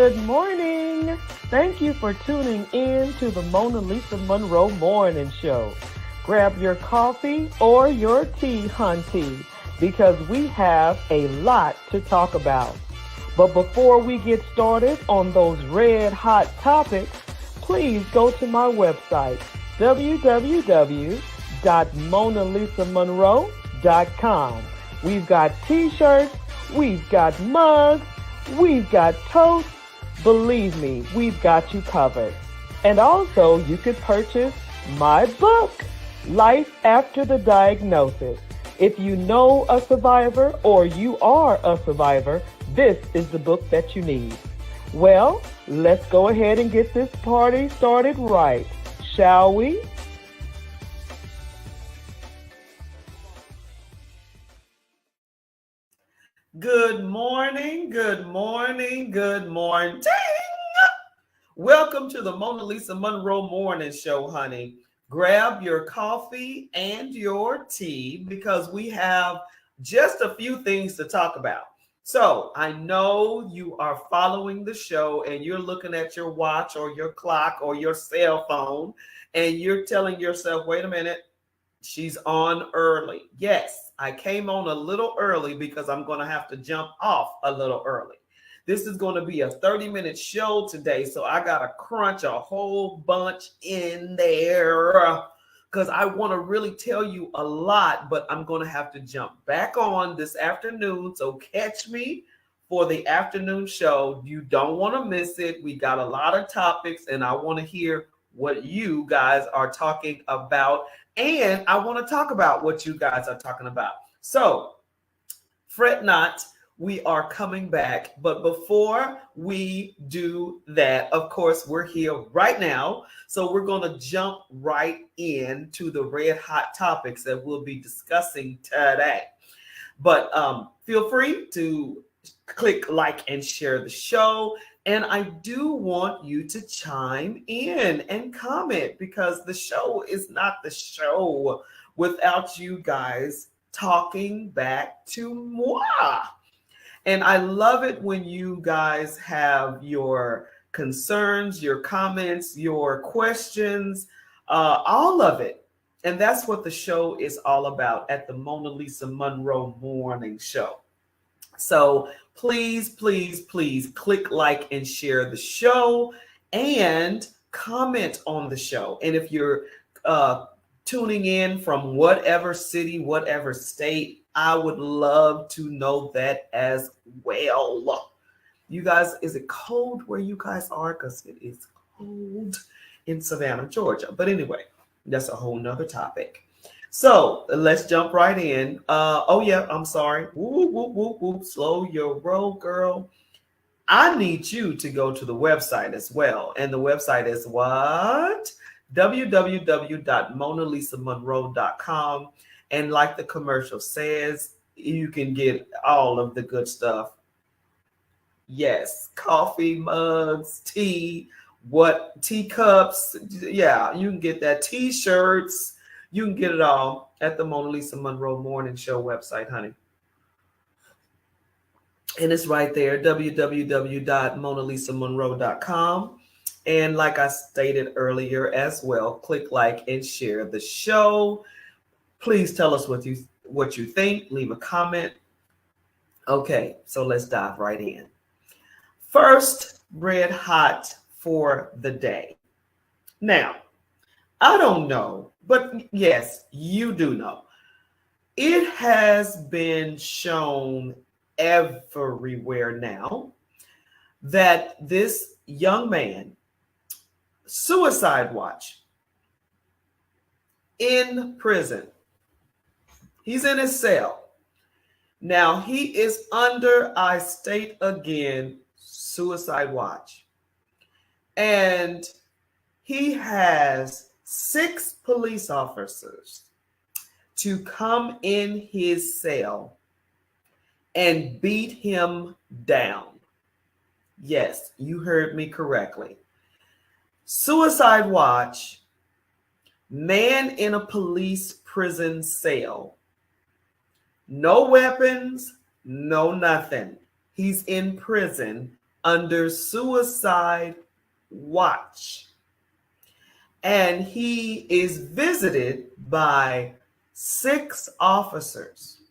Good morning. Thank you for tuning in to the MonaLisa Monroe Morning Show. Grab your coffee or your tea, hunty, because we have a lot to talk about. But before we get started on those red hot topics, please go to my website, www.MonaLisaMonroe.com. We've got t-shirts, we've got mugs, we've got toast. Believe me, we've got you covered. And also, you could purchase my book, Life After the Diagnosis. If you know a survivor or you are a survivor, this is the book that you need. Well, let's go ahead and get this party started right, shall we? Good morning, good morning, good morning. Welcome to the MonaLisa Monroe Morning Show, honey. Grab your coffee and your tea because we have just a few things to talk about. So I know you are following the show and you're looking at your watch or your clock or your cell phone and you're telling yourself, wait a minute, she's on early. Yes, I came on a little early because I'm going to have to jump off a little early. This is going to be a 30-minute show today, so I got to crunch a whole bunch in there because I want to really tell you a lot, but I'm going to have to jump back on this afternoon, so catch me for the afternoon show. You don't want to miss it. We got a lot of topics, and I want to hear what you guys are talking about. And I want to talk about what you guys are talking about. So, fret not, we are coming back. But before we do that, of course, we're here right now. So we're going to jump right into the red hot topics that we'll be discussing today. But feel free to click like and share the show. And I do want you to chime in and comment because the show is not the show without you guys talking back to moi. And I love it when you guys have your concerns, your comments, your questions, all of it. And that's what the show is all about at the MonaLisa Monroe Morning Show. So please, please, please click like and share the show and comment on the show. And if you're tuning in from whatever city, whatever state, I would love to know that as well. You guys, is it cold where you guys are? Because it is cold in Savannah, Georgia. But anyway, that's a whole nother topic. So let's jump right in. Oh yeah, I'm sorry. Whoop, whoop, whoop, whoop. Slow your roll, girl. I need you to go to the website as well. And the website is what? www.MonaLisaMonroe.com. And like the commercial says, you can get all of the good stuff. Yes, coffee mugs, tea, teacups. Yeah, you can get that, t-shirts. You can get it all at the MonaLisa Monroe Morning Show website, honey. And it's right there, www.MonaLisaMonroe.com. And like I stated earlier as well, click like and share the show. Please tell us what you think. Leave a comment. Okay, so let's dive right in. First, red hot for the day. Now, I don't know, but yes, you do know. It has been shown everywhere now that this young man, suicide watch, in prison. He's in his cell. Now he is under, I state again, suicide watch. And he has 6 police officers to come in his cell and beat him down. Yes, you heard me correctly. Suicide watch, man in a police prison cell. No weapons, no nothing. He's in prison under suicide watch. And he is visited by 6 officers.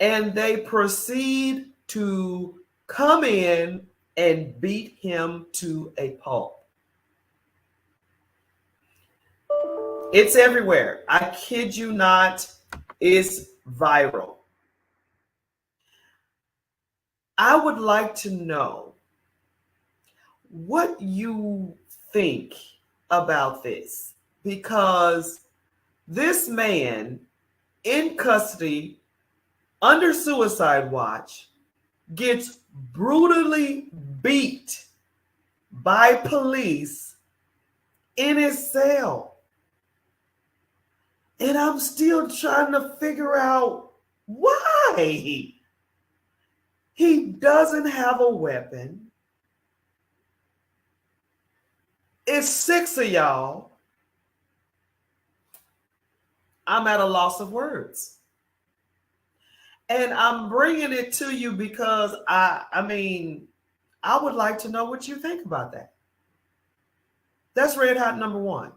And they proceed to come in and beat him to a pulp. It's everywhere. I kid you not, it's viral. I would like to know what you think about this, because this man in custody under suicide watch gets brutally beat by police in his cell. And I'm still trying to figure out why. He doesn't have a weapon. It's 6 of y'all. I'm at a loss of words. And I'm bringing it to you because I would like to know what you think about that. That's red hot number 1.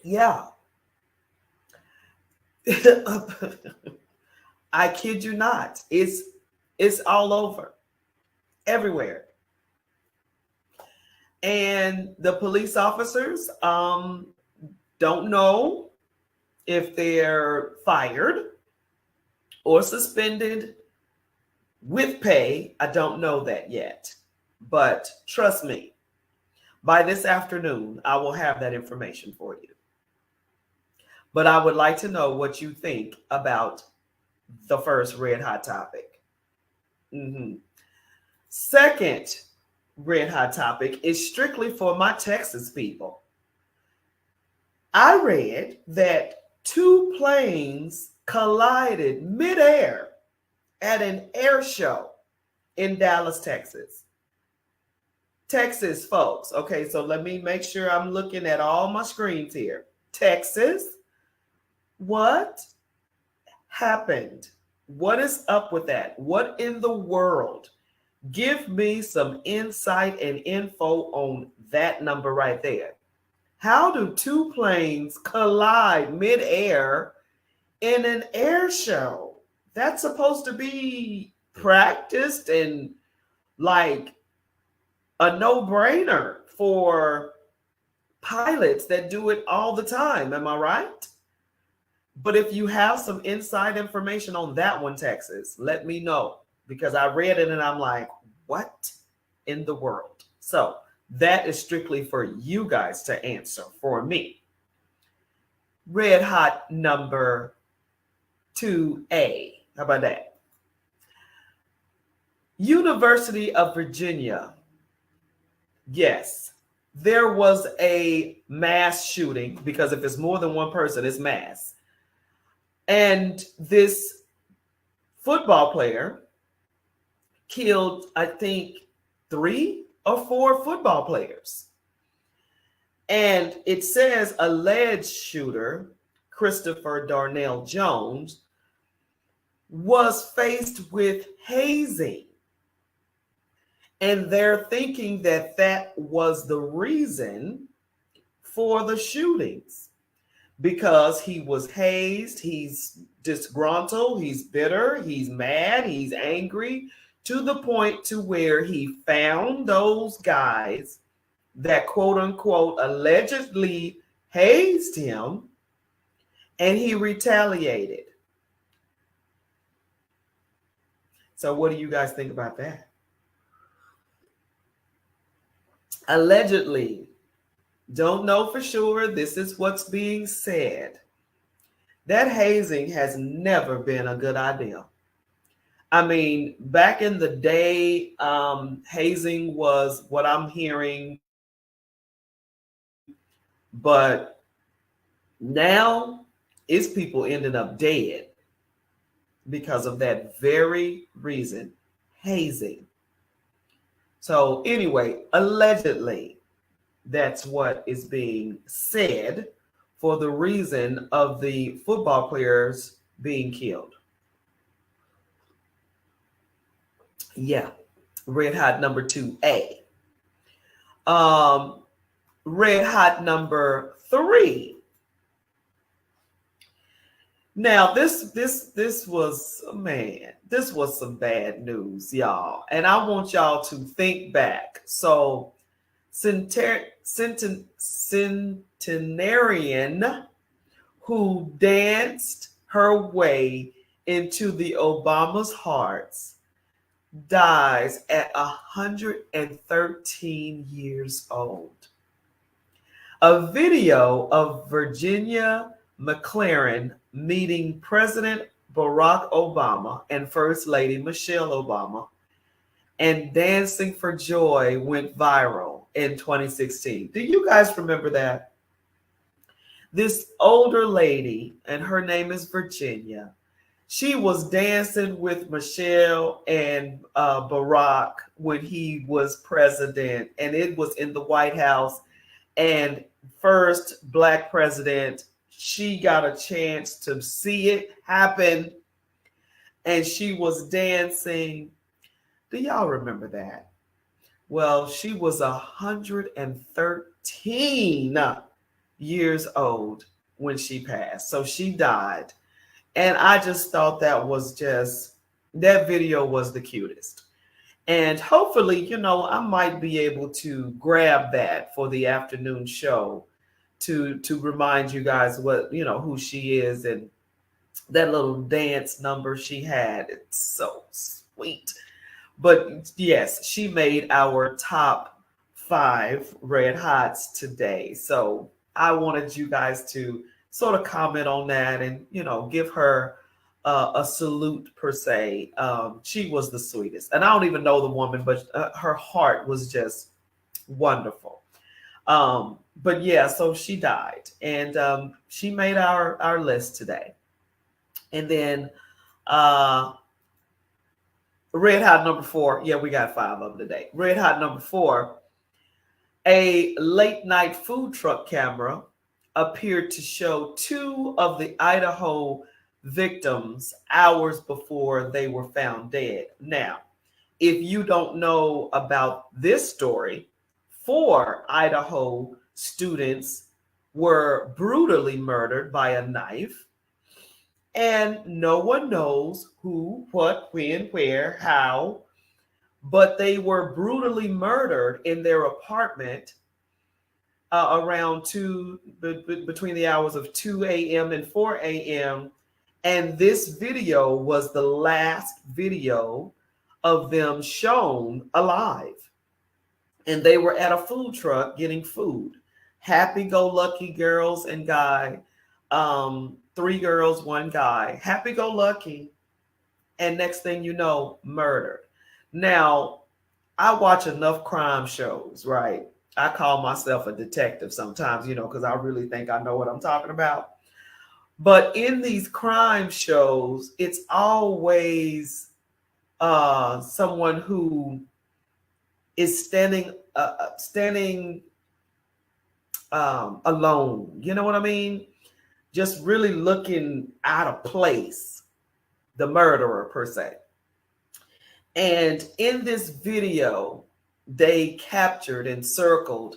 Yeah. I kid you not. It's all over, everywhere. And the police officers don't know if they're fired or suspended with pay. I don't know that yet. But trust me, by this afternoon, I will have that information for you. But I would like to know what you think about the first red hot topic. Second red hot topic is strictly for my Texas people. I read that 2 planes collided midair at an air show in Dallas, Texas. Texas, folks. Okay, so let me make sure I'm looking at all my screens here. Texas. What happened? What is up with that? What in the world? Give me some insight and info on that number right there. How do 2 planes collide midair in an air show? That's supposed to be practiced and like a no-brainer for pilots that do it all the time. Am I right? But if you have some inside information on that one, Texas, let me know, because I read it and I'm like, what in the world? So that is strictly for you guys to answer for me. Red hot number 2A. How about that? University of Virginia. Yes, there was a mass shooting, because if it's more than one person, it's mass. And this football player killed, I think, 3 or 4 football players. And it says alleged shooter, Christopher Darnell Jones, was faced with hazing. And they're thinking that that was the reason for the shootings, because he was hazed, he's disgruntled, he's bitter, he's mad, he's angry, to the point to where he found those guys that quote unquote allegedly hazed him, and he retaliated. So what do you guys think about that? Allegedly. Don't know for sure. This is what's being said. That hazing has never been a good idea. I mean, back in the day, hazing was what I'm hearing. But now it's people ending up dead because of that very reason, hazing. So anyway, allegedly, that's what is being said for the reason of the football players being killed. Yeah, Red Hot number 2A. Um, Red Hot number 3. Now this was, man, this was some bad news, y'all, and I want y'all to think back. So, centenarian who danced her way into the Obama's hearts dies at 113 years old. A video of Virginia McLaren meeting President Barack Obama and First Lady Michelle Obama and dancing for joy went viral in 2016. Do you guys remember that? This older lady, and her name is Virginia, she was dancing with Michelle and Barack when he was president, and it was in the White House. And first Black president, she got a chance to see it happen, and she was dancing. Do y'all remember that? Well, she was 113 years old when she passed. So she died. And I just thought that video was the cutest. And hopefully, I might be able to grab that for the afternoon show to remind you guys who she is, and that little dance number she had. It's so sweet. But yes, she made our top 5 Red Hots today. So I wanted you guys to sort of comment on that and, give her a salute per se. She was the sweetest. And I don't even know the woman, but her heart was just wonderful. But yeah, so she died, and she made our list today. And then Red Hot number 4. Yeah, we got 5 of them today. Red Hot number 4. A late night food truck camera appeared to show 2 of the Idaho victims hours before they were found dead. Now, if you don't know about this story, 4 Idaho students were brutally murdered by a knife, and no one knows who, what, when, where, how, but they were brutally murdered in their apartment around between the hours of 2 a.m. and 4 a.m. And this video was the last video of them shown alive. And they were at a food truck getting food. Happy-go-lucky girls and guy. 3 girls, 1 guy. Happy-go-lucky. And next thing you know, murdered. Now, I watch enough crime shows, right? I call myself a detective sometimes, because I really think I know what I'm talking about. But in these crime shows, it's always someone who is standing alone. You know what I mean? Just really looking out of place, the murderer per se. And in this video, they captured and circled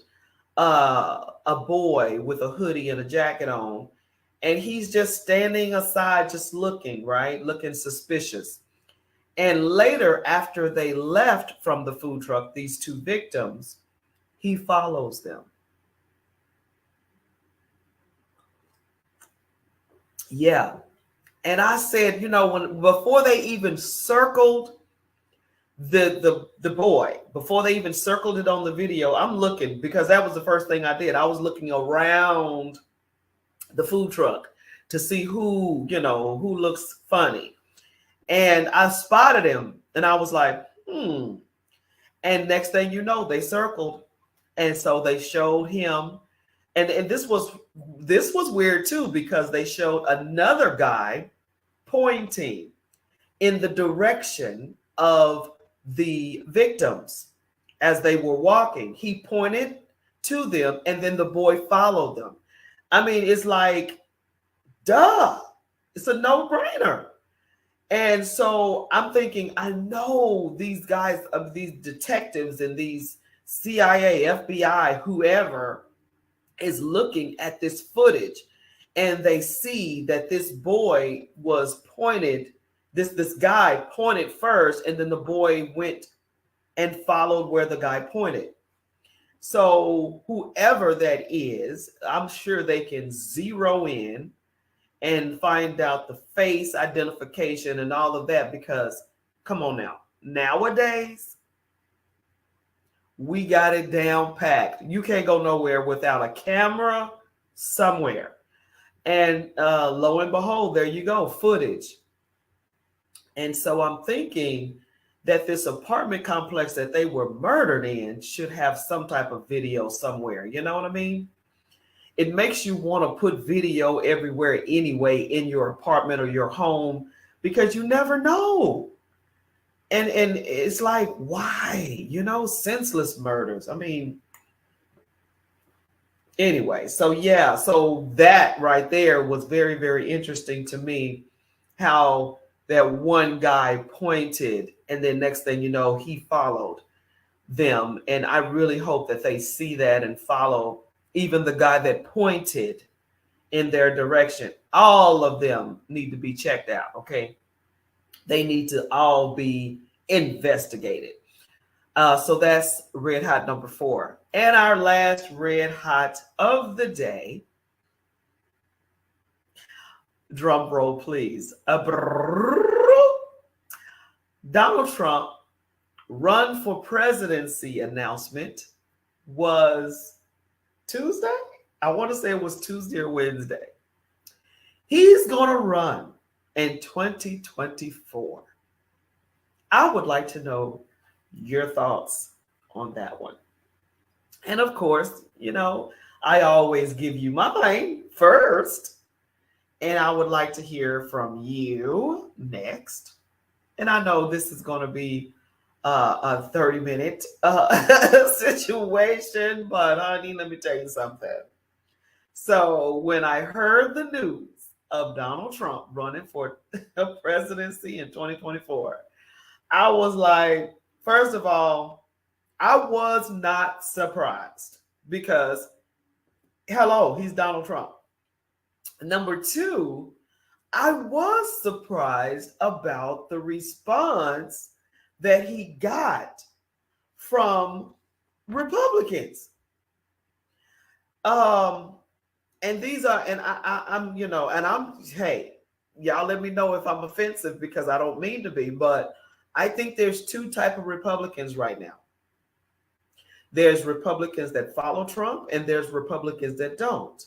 a boy with a hoodie and a jacket on, and he's just standing aside, just looking, right? Looking suspicious. And later, after they left from the food truck, these 2 victims, he follows them. Yeah. And I said, before they even circled the boy, before they even circled it on the video, I'm looking, because that was the first thing I did. I was looking around the food truck to see who looks funny. And I spotted him, and I was like, And next thing you know, they circled. And so they showed him. And this was weird too, because they showed another guy pointing in the direction of the victims as they were walking. He pointed to them, and then the boy followed them. I mean, it's like, duh, it's a no-brainer. And so I'm thinking, I know these guys, of these detectives and these CIA, FBI, whoever is looking at this footage, and they see that this boy was pointed, this guy pointed first, and then the boy went and followed where the guy pointed. So whoever that is, I'm sure they can zero in and find out the face identification and all of that, because come on now, nowadays we got it down packed. You can't go nowhere without a camera somewhere. And lo and behold, there you go, footage. And so I'm thinking that this apartment complex that they were murdered in should have some type of video somewhere. You know what I mean? It makes you want to put video everywhere anyway, in your apartment or your home, because you never know. And it's like, why? Senseless murders. I mean, anyway, so yeah, so that right there was very, very interesting to me, how that one guy pointed, and then next thing you know, he followed them. And I really hope that they see that and follow even the guy that pointed in their direction. All of them need to be checked out, okay? They need to all be investigated. So that's red hot number 4. And our last red hot of the day, drum roll please. Donald Trump run for presidency announcement was Tuesday. I want to say it was Tuesday or Wednesday. He's going to run in 2024. I would like to know your thoughts on that one. And of course, I always give you mine first. And I would like to hear from you next. And I know this is going to be a 30-minute situation, but honey, let me tell you something. So when I heard the news of Donald Trump running for presidency in 2024, I was like, first of all, I was not surprised, because hello, he's Donald Trump. Number 2, I was surprised about the response that he got from Republicans. And these are, and I'm, and I'm, hey, y'all let me know if I'm offensive, because I don't mean to be, but I think there's 2 types of Republicans right now. There's Republicans that follow Trump, and there's Republicans that don't.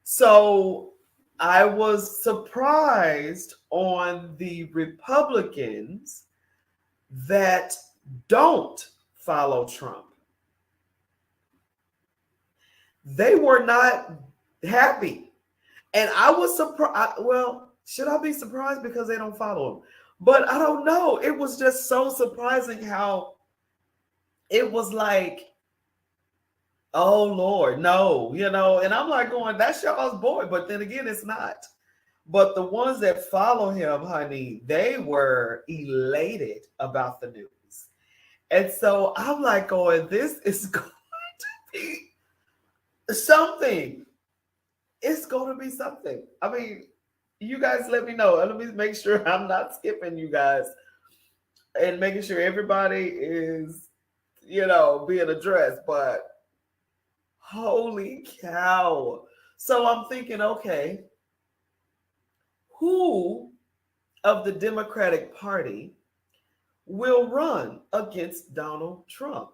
So I was surprised on the Republicans that don't follow Trump. They were not happy. And I was surprised. Well, should I be surprised because they don't follow him? But I don't know. It was just so surprising how it was like, oh Lord, no, and I'm like going, that's y'all's boy. But then again, it's not. But the ones that follow him, honey, they were elated about the news. And so I'm like going, this is going to be something. It's going to be something. I mean, you guys let me know. Let me make sure I'm not skipping you guys, and making sure everybody is, being addressed. But holy cow. So I'm thinking, okay, who of the Democratic Party will run against Donald Trump?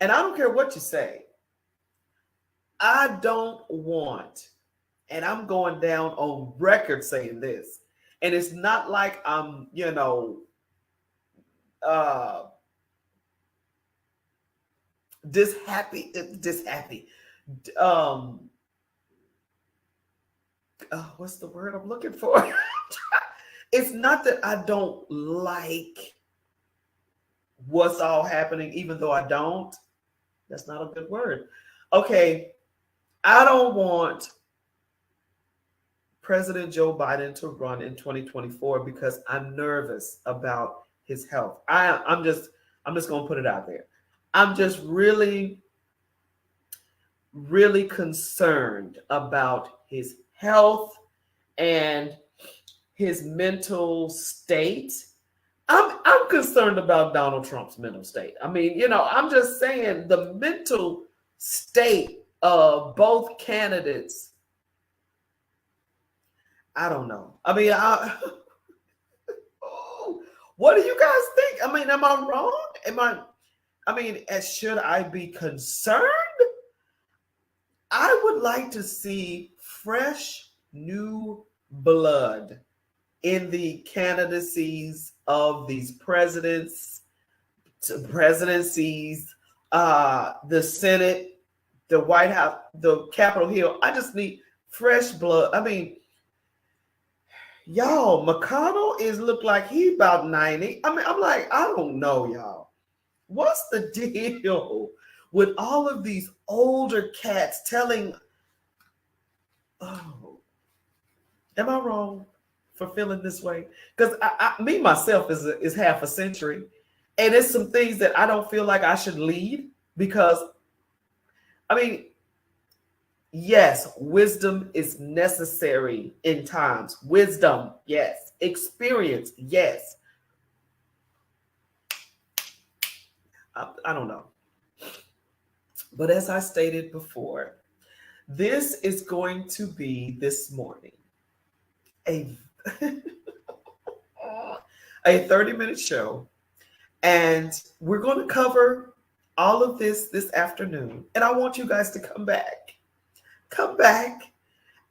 And I don't care what you say. I don't want, and I'm going down on record saying this, and it's not like I'm, dishappy. What's the word I'm looking for? It's not that I don't like what's all happening, even though I don't. That's not a good word. Okay, I don't want President Joe Biden to run in 2024 because I'm nervous about his health. I'm just gonna put it out there. I'm just really, really concerned about his health and his mental state. I'm concerned about Donald Trump's mental state. I mean, I'm just saying the mental state of both candidates. I don't know. I mean, what do you guys think? I mean, am I wrong? Should I be concerned? I would like to see fresh new blood in the candidacies of these presidencies, the Senate, the White House, the Capitol Hill. I just need fresh blood. I mean, y'all, McConnell look like he about 90. I mean, I'm like, I don't know, y'all. What's the deal with all of these older cats telling, oh, am I wrong for feeling this way? Because me myself is half a century, and it's some things that I don't feel like I should lead because, I mean, yes, wisdom is necessary in times. Wisdom, yes. Experience, yes. I don't know. But as I stated before, this is going to be this morning a 30-minute show. And we're going to cover all of this afternoon. And I want you guys to come back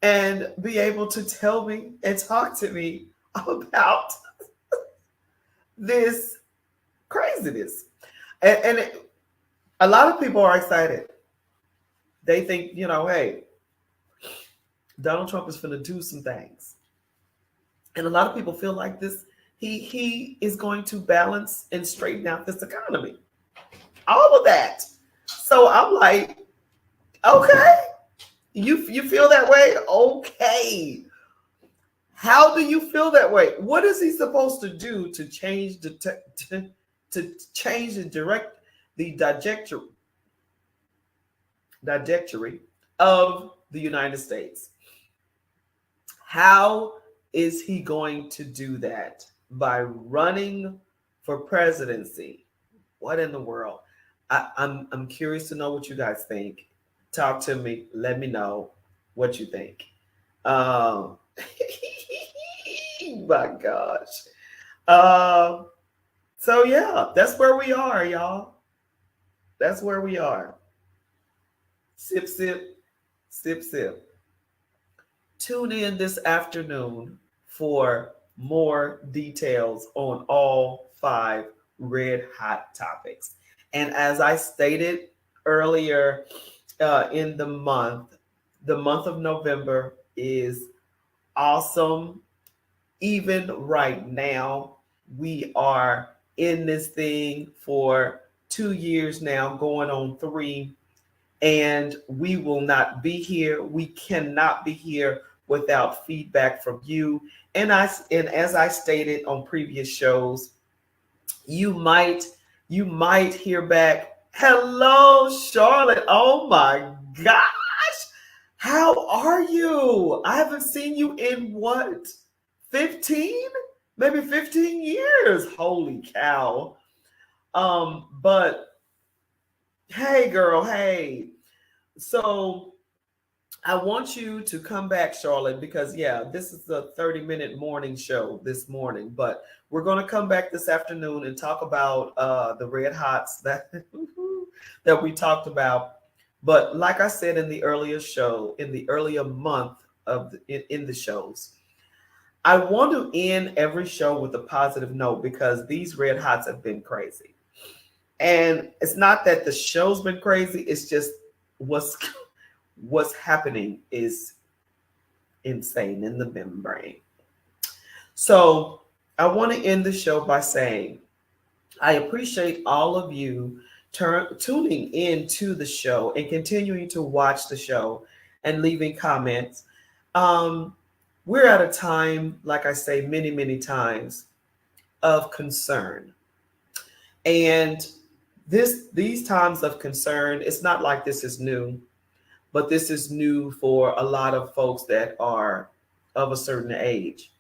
and be able to tell me and talk to me about this craziness. And a lot of people are excited. They think, hey, Donald Trump is going to do some things. And a lot of people feel like this, he is going to balance and straighten out this economy. All of that. So I'm like, okay, you feel that way? Okay. How do you feel that way? What is he supposed to do to change the trajectory of the United States? How is he going to do that? By running for presidency? What in the world? I'm curious to know what you guys think. Talk to me. Let me know what you think. My gosh. So yeah, that's where we are, y'all. That's where we are. Sip, sip, sip, sip. Tune in this afternoon for more details on all 5 red hot topics. And as I stated earlier in the month of November is awesome. Even right now, we are in this thing for 2 years now, going on 3, and we will not be here. We cannot be here without feedback from you. And as I stated on previous shows, you might hear back. Hello, Charlotte. Oh my gosh. How are you? I haven't seen you in what? 15? Maybe 15 years. Holy cow. But hey girl, hey. So I want you to come back, Charlotte, because this is a 30-minute morning show this morning, but we're going to come back this afternoon and talk about the red hots that we talked about. But like I said in the earlier show, in the earlier month in the shows, I want to end every show with a positive note because these red hots have been crazy. And it's not that the show's been crazy, it's just what's happening is insane in the membrane. So I want to end the show by saying I appreciate all of you tuning in to the show and continuing to watch the show and leaving comments. We're at a time, like I say many, many times, of concern. And these times of concern, it's not like this is new, but this is new for a lot of folks that are of a certain age.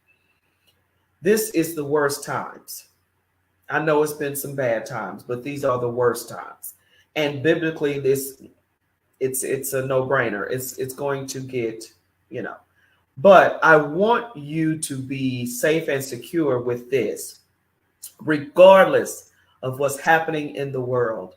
This is the worst times. I know it's been some bad times, but these are the worst times. And biblically, it's a no-brainer. It's going to get, you know. But I want you to be safe and secure with this, regardless of what's happening in the world.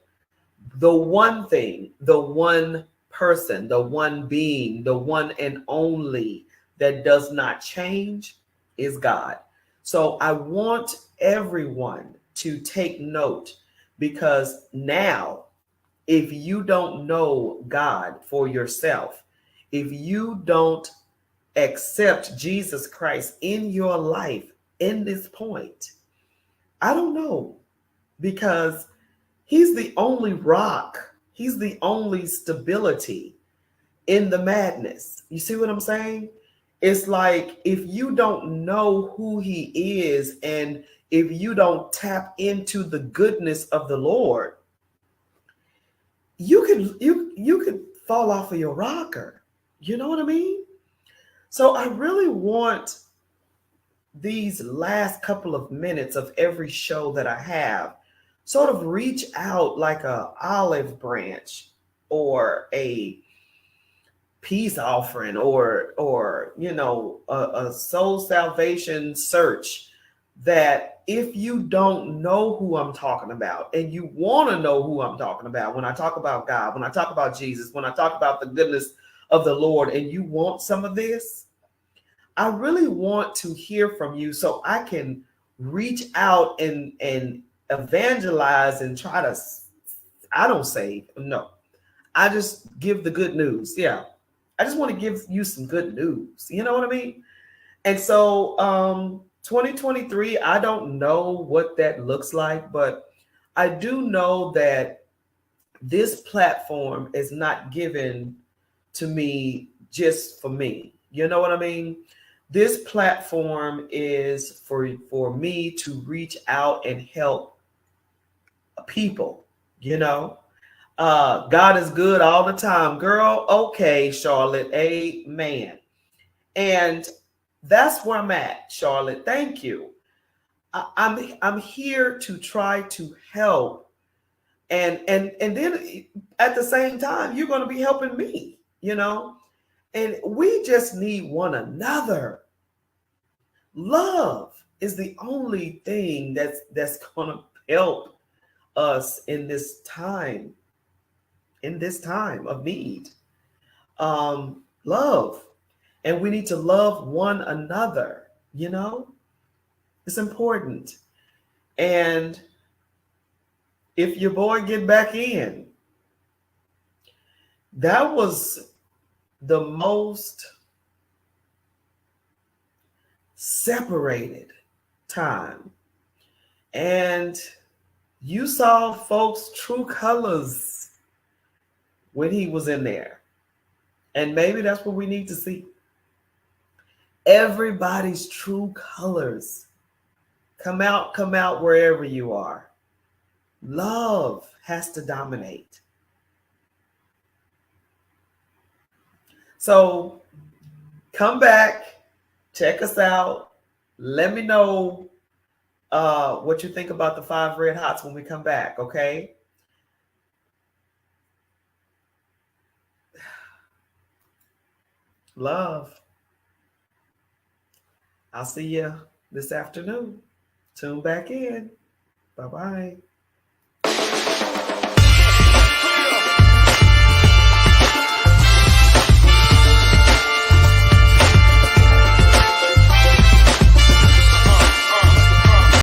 The one thing, the one person, the one being, the one and only that does not change is God. So I want everyone to take note, because now, if you don't know God for yourself, if you don't accept Jesus Christ in your life in this point, I don't know, because He's the only rock. He's the only stability in the madness. You see what I'm saying? It's like, if you don't know who He is, and if you don't tap into the goodness of the Lord, you could fall off of your rocker. You know what I mean? So I really want these last couple of minutes of every show that I have sort of reach out like a olive branch, or a peace offering, or a soul salvation search, that if you don't know who I'm talking about, and you want to know who I'm talking about, when I talk about God, when I talk about Jesus, when I talk about the goodness of the Lord, and you want some of this, I really want to hear from you, so I can reach out and evangelize and try to, I don't say no, I just give the good news. Yeah. I just want to give you some good news. You know what I mean? And so 2023, I don't know what that looks like, but I do know that this platform is not given to me just for me. You know what I mean? This platform is for me to reach out and help people, you know. God is good all the time, girl. Okay, Charlotte. Amen. And that's where I'm at, Charlotte. Thank you. I'm here to try to help, and then at the same time, you're going to be helping me, you know. And we just need one another. Love is the only thing that's going to help us in this time of need. Love. And we need to love one another, you know? It's important. And if your boy get back in, that was the most separated time. And you saw folks' true colors when he was in there. And maybe that's what we need to see. Everybody's true colors. Come out wherever you are. Love has to dominate. So come back, check us out. Let me know what you think about the 5 red hots when we come back, okay? Love. I'll see you this afternoon. Tune back in. Bye-bye.